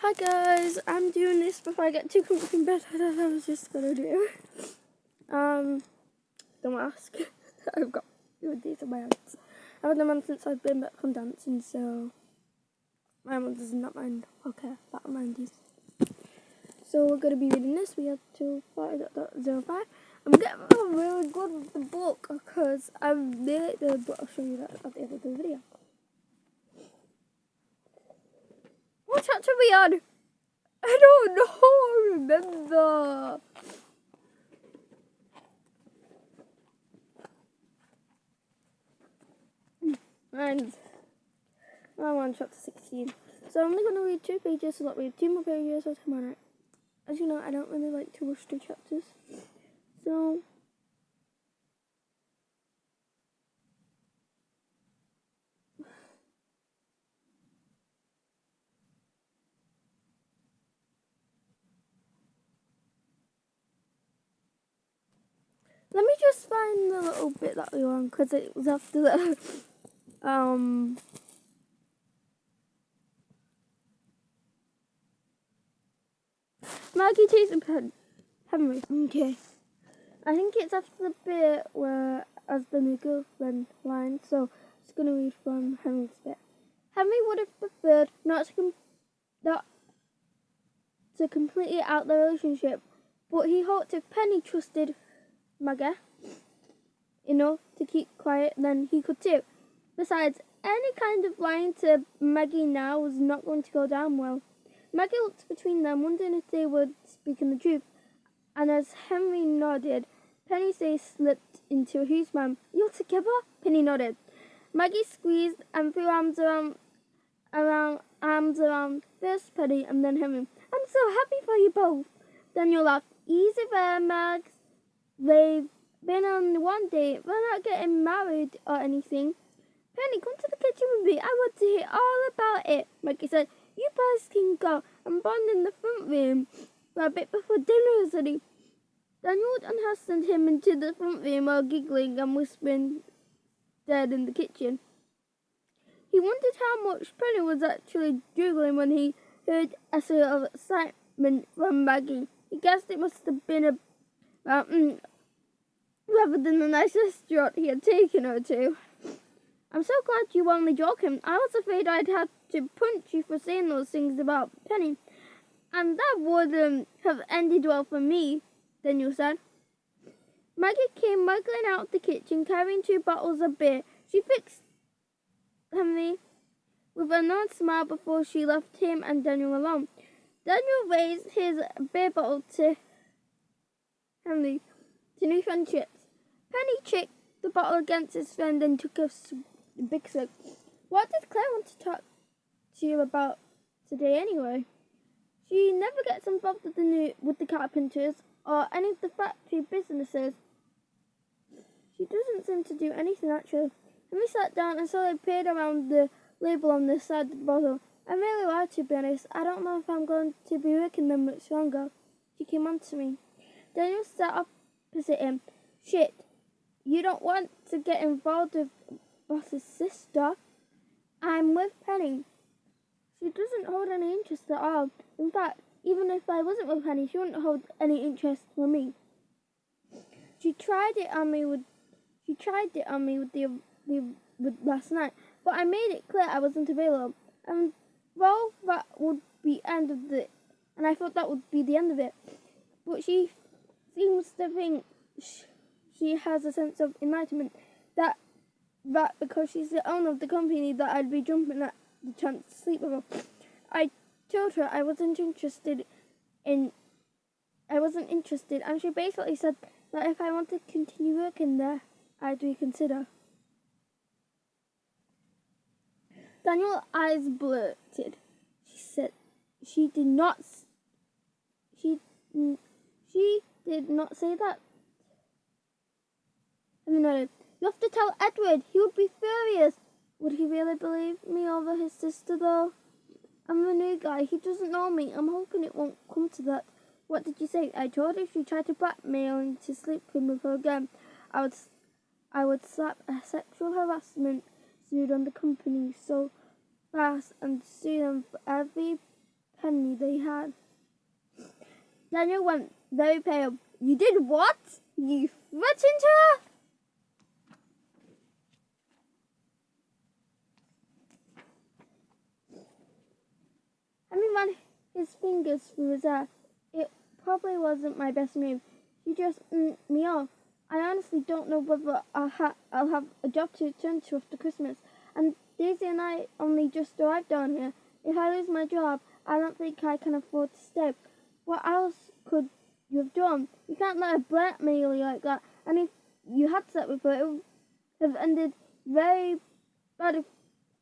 Hi guys, I'm doing this before I get too comfy in bed. I don't know what I was just gonna do. Don't ask. I've got these in my hands. I haven't done them since I've been back from dancing, so my mum does not mind. Okay, that mind you. So we're gonna be reading this. We have to 5.05. I'm getting really good with the book because I've made the book. I'll show you that at the end of the video. What chapter are we on? I don't know. I remember. And I'm on chapter 16. So I'm only going to read 2 pages, so I'll read 2 more pages or tomorrow. As you know, I don't really like to rush through chapters. So let me just find the little bit that we were on, because it was after the Maggie chasing Henry. Okay. I think it's after the bit where as the new girlfriend line, so it's gonna read from Henry's bit. Henry would have preferred not to completely out the relationship, but he hoped if Penny trusted Maggie enough to keep quiet, then he could too. Besides, any kind of lying to Maggie now was not going to go down well. Maggie looked between them, wondering if they were speaking the truth, and as Henry nodded, Penny's face slipped into a huge smile. "You're together?" Penny nodded. Maggie squeezed and threw arms around first Penny and then Henry. "I'm so happy for you both." Daniel laughed. "Easy there, Mags. They've been on one date. They're not getting married or anything." "Penny, come to the kitchen with me. I want to hear all about it," Maggie said. "You boys can go and bond in the front room for a bit before dinner is ready." Daniel unhastened him into the front room while giggling and whispering dead in the kitchen. He wondered how much Penny was actually giggling when he heard a sort of excitement from Maggie. He guessed it must have been rather than the nice restaurant he had taken her to. "I'm so glad you were only joking. I was afraid I'd have to punch you for saying those things about Penny, and that wouldn't have ended well for me," Daniel said. Maggie came muggling out of the kitchen carrying 2 bottles of beer. She fixed Henry with a nod smile before she left him and Daniel alone. Daniel raised his beer bottle to Henry to new friendships. Penny checked the bottle against his friend and took a big swig. "What did Claire want to talk to you about today anyway?" "She never gets involved with the carpenters or any of the factory businesses. She doesn't seem to do anything actually." Henry sat down and slowly peered around the label on the side of the bottle. "I'm really glad, to be honest. I don't know if I'm going to be working them much longer." She came on to me. Daniel sat opposite him. "Shit, you don't want to get involved with boss's sister?" "I'm with Penny. She doesn't hold any interest at all. In fact, even if I wasn't with Penny, she wouldn't hold any interest for me. She tried it on me with last night, but I made it clear I wasn't available. And well, that would be end of it. And I thought that would be the end of it. But she seems to think she has a sense of enlightenment that because she's the owner of the company that I'd be jumping at the chance to sleep with her. I told her I wasn't interested, and she basically said that if I want to continue working there, I'd reconsider." Daniel's eyes blurted. She said she did not say that. And nodded. "You have to tell Edward. He would be furious." "Would he really believe me over his sister, though? I'm the new guy. He doesn't know me. I'm hoping it won't come to that." "What did you say?" "I told her if she tried to blackmail into sleeping with her again, I would slap a sexual harassment suit on the company so fast and sue them for every penny they had. Daniel went very pale. You did what? You threatened her? Henry ran his fingers through his hair. It probably wasn't my best move. You just me off. I honestly don't know whether I'll have a job to return to after Christmas. And Daisy and I only just arrived down here. If I lose my job, I don't think I can afford to stay. What else could you have done? You can't let her blackmail you like that. And if you had slept with her, it would have ended very bad if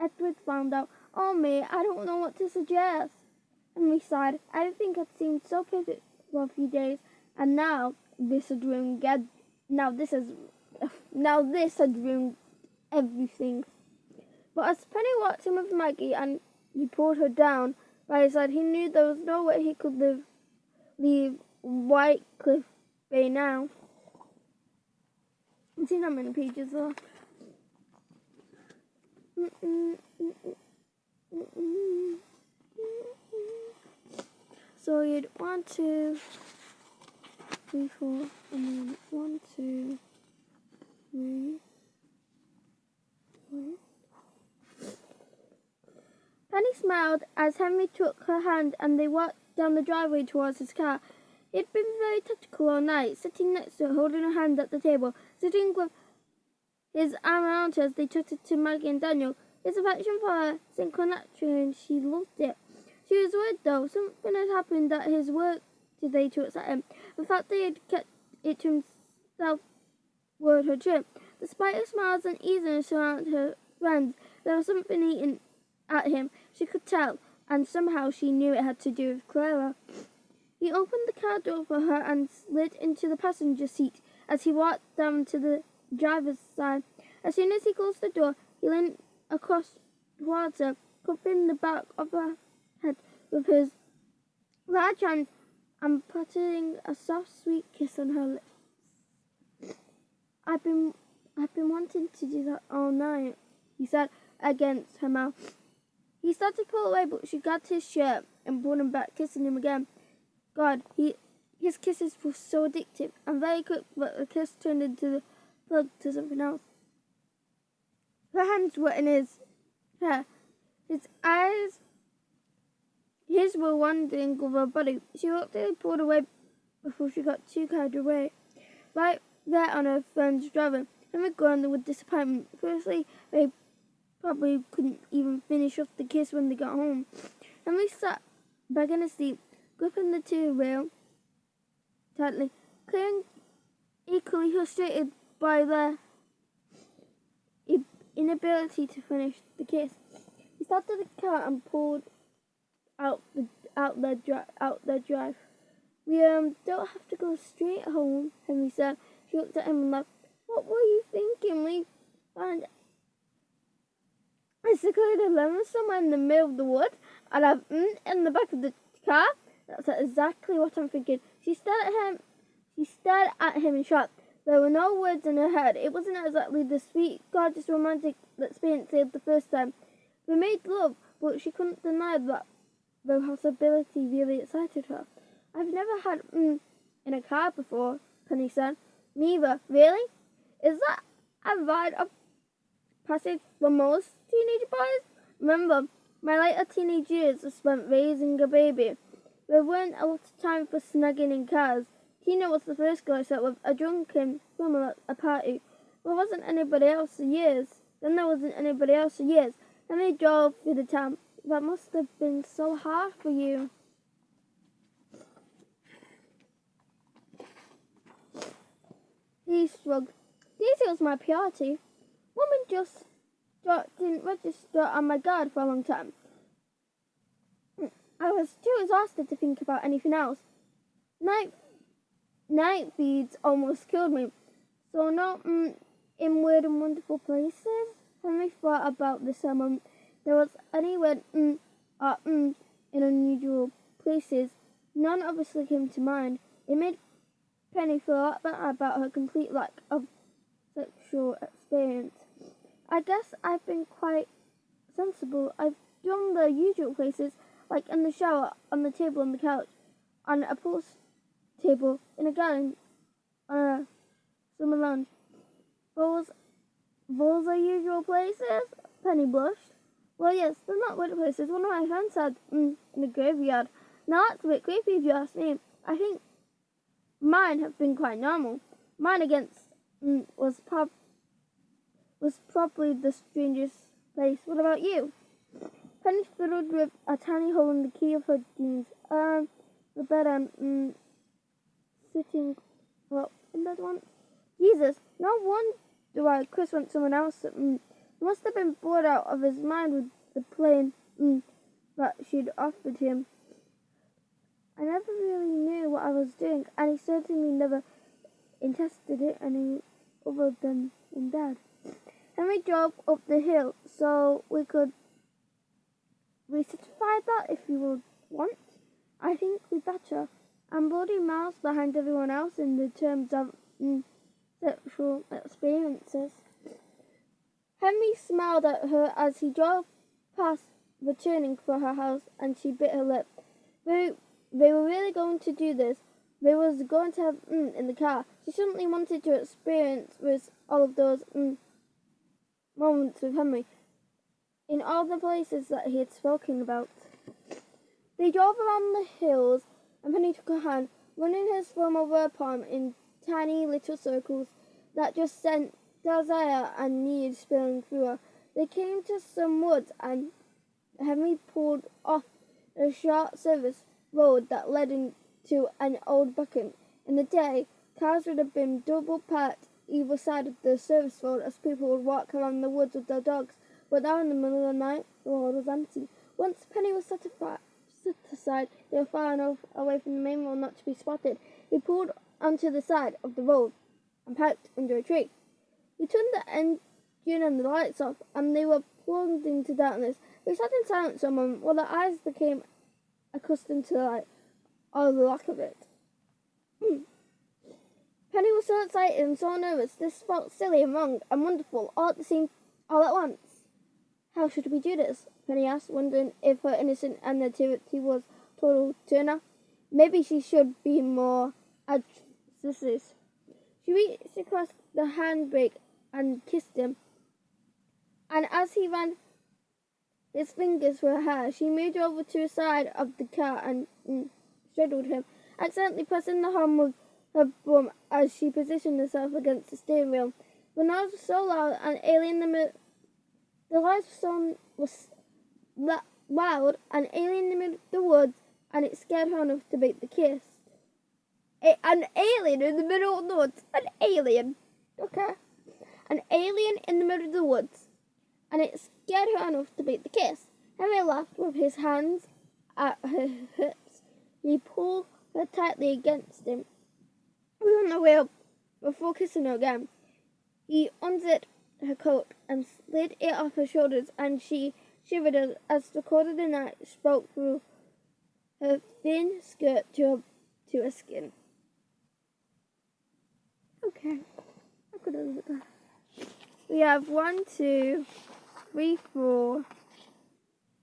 Edward found out. Oh, me, I don't know what to suggest. Henry sighed. I think I'd seemed so perfect for a few days, and now this had ruined Now this had ruined everything. But as Penny walked in with Maggie and he pulled her down by his side, he knew there was no way he could leave Whitecliff Bay now. See how many pages are. So you'd 1, 2, 3, 4, and then 1, 2, 3, 4. Penny smiled as Henry took her hand and they walked down the driveway towards his car. He'd been very tactical all night, sitting next to her, holding her hand at the table, sitting with his arm around her as they chatted to Maggie and Daniel. His affection for her sank naturally and she loved it. She was worried though. Something had happened at his work today to upset him. The fact that he had kept it to himself worried her too. Despite her smiles and easiness around her friends, there was something eating at him. She could tell, and somehow she knew it had to do with Clara. He opened the car door for her and slid into the passenger seat as he walked down to the driver's side. As soon as he closed the door, he leaned across towards her, cupping the back of her head with his large hand and putting a soft, sweet kiss on her lips. I've been wanting to do that all night, he said against her mouth. He started to pull away, but she grabbed his shirt and pulled him back, kissing him again. God, his kisses were so addictive and very quick, but the kiss turned into the plug to something else. Her hands were in his hair. His were wandering over her body. She reluctantly pulled away before she got too carried away. Right there on her friend's driveway, Henry groaned with disappointment. Firstly, they probably couldn't even finish off the kiss when they got home. Henry sat back in his seat, gripping the steering wheel tightly, clearing equally frustrated by their inability to finish the kiss. He started the car and pulled out their drive. We don't have to go straight home, Henry said. She looked at him and laughed. What were you thinking? We found a secluded lemon somewhere in the middle of the woods and I've in the back of the car. That's exactly what I'm thinking. She stared at him in shock. There were no words in her head. It wasn't exactly the sweet, gorgeous, romantic experience they had the first time. They made love, but she couldn't deny that the possibility really excited her. I've never had in a car before, Penny said. Neither. Really? Is that a rite of passage for most teenage boys? Remember, my later teenage years were spent raising a baby. There weren't a lot of time for snagging in cars. Tina was the first girl I sat with, a drunken woman at a party. There wasn't anybody else for years. Then there wasn't anybody else for years. Then they drove through the town. That must have been so hard for you. He shrugged. Daisy was my priority. Woman just didn't register on my guard for a long time. I was too exhausted to think about anything else. Night feeds almost killed me. So not in weird and wonderful places. Henry thought about this a moment. There was anywhere in unusual places. None obviously came to mind. It made Penny feel a lot better about her complete lack of sexual experience. I guess I've been quite sensible. I've done the usual places, like in the shower, on the table, on the couch, on a pool table, in a garden, on a summer lounge. Those are usual places? Penny blushed. Well, yes, they're not weird places. One of my friends had in a graveyard. Now that's a bit creepy if you ask me. I think mine have been quite normal. Mine against was probably the strangest place. What about you? Penny fiddled with a tiny hole in the key of her jeans. The bed and sitting up in bed once. Jesus, no wonder why Chris went someone else. Must have been bored out of his mind with the plane that she'd offered him. I never really knew what I was doing, and he certainly never intended it any other than in Dad. Henry drove up the hill, so we could recertify that if you would want. I think we better. I'm bloody miles behind everyone else in the terms of sexual experiences. Henry smiled at her as he drove past, returning for her house, and she bit her lip. They were really going to do this. They was going to have in the car. She certainly wanted to experience with all of those moments with Henry in all the places that he had spoken about. They drove around the hills, and Penny took her hand, running his thumb over her palm in tiny little circles that just sent desire and need spilling through her. They came to some woods, and Henry pulled off a short service road that led into an old beacon. In the day, cars would have been double packed either side of the service road as people would walk around the woods with their dogs, but now in the middle of the night, the road was empty. Once Penny was set aside, they were far enough away from the main road not to be spotted. He pulled onto the side of the road and parked under a tree. He turned the engine and the lights off, and they were plunged into darkness. They sat in silence a moment while their eyes became accustomed to the light, or the lack of it. Penny was so excited and so nervous. This felt silly and wrong and wonderful all at once. How should we do this? Penny asked, wondering if her innocent nativity was total turner. Maybe she should be more adventurous. She reached across the handbrake and kissed him, and as he ran his fingers through her hair, she moved over to the side of the car and straddled him, accidentally pressing the horn with her bum as she positioned herself against the steering wheel. The noise was so loud and alien the lights was loud and alien in the middle of the woods, and it scared her enough to make the kiss. An alien in the middle of the woods. An alien. Okay. An alien in the middle of the woods. And it scared her enough to beat the kiss. Henry laughed with his hands at her hips. He pulled her tightly against him. We were on the way up before kissing her again. He unzipped her coat and slid it off her shoulders, and she shivered as the cold of the night spoke through her thin skirt to her skin. Okay, I could have looked at that. We have 1, 2, 3, 4,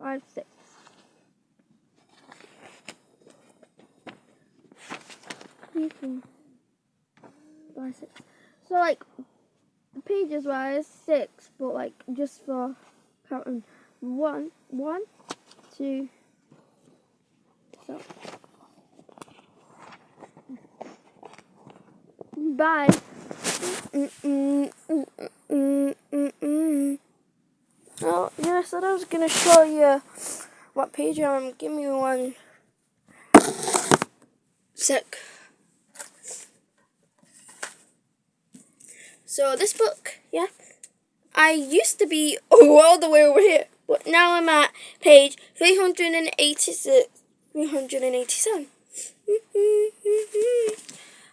5, 6. So like the pages wise 6, but like just for counting 1, 2. So bye. Oh yeah, I said I was gonna show you what page I'm. Give me 1 sec. So this book, yeah, I used to be all the way over here, but now I'm at page 386, 387.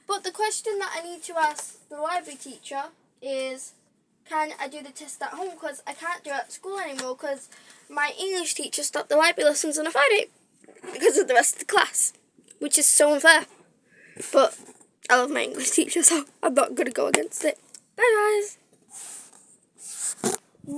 But the question that I need to ask the library teacher is, can I do the test at home? Because I can't do it at school anymore because my English teacher stopped the library lessons on a Friday because of the rest of the class, which is so unfair. But I love my English teacher, so I'm not going to go against it. Bye, guys.